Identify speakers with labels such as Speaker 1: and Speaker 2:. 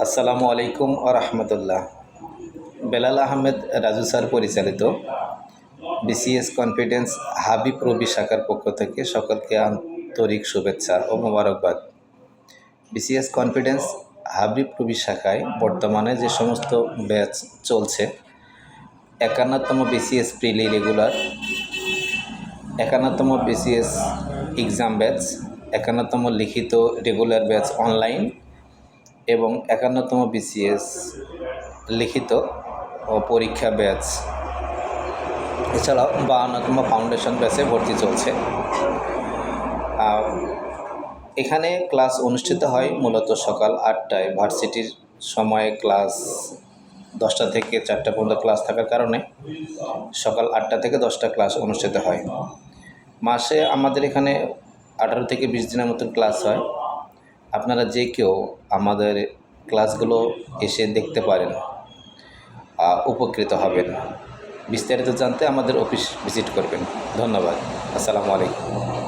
Speaker 1: আসসালামু আলাইকুম ও রহমতুল্লাহ। বেলাল আহমেদ রাজু স্যার পরিচালিত বিসিএস কনফিডেন্স হাবিব রবি শাখার পক্ষ থেকে সকলকে আন্তরিক শুভেচ্ছা ও মোবারকবাদ। বিসিএস কনফিডেন্স হাবিব রবি শাখায় বর্তমানে যে সমস্ত ব্যাচ চলছে, 51তম বিসিএস প্রিলি রেগুলার, 51তম বিসিএস এক্সাম ব্যাচ, 51তম লিখিত রেগুলার ব্যাচ অনলাইন এবং 51তম বিসিএস লিখিত ও পরীক্ষা ব্যাচ, এছাড়াও 52তম ফাউন্ডেশন ব্যাচে ভর্তি চলছে। এখানে ক্লাস অনুষ্ঠিত হয় মূলত সকাল 8টায়। ভার্সিটির সময়ে ক্লাস 10টা থেকে 4টা পর্যন্ত ক্লাস থাকার কারণে সকাল 8টা থেকে 10টা ক্লাস অনুষ্ঠিত হয়। মাসে আমাদের এখানে 18 থেকে 20 দিনের মতন ক্লাস হয়। আপনারা যে কেউ আমাদের ক্লাসগুলো এসে দেখতে পারেন, উপকৃত হবেন। বিস্তারিত জানতে আমাদের অফিস ভিজিট করবেন। ধন্যবাদ। আসসালামু আলাইকুম।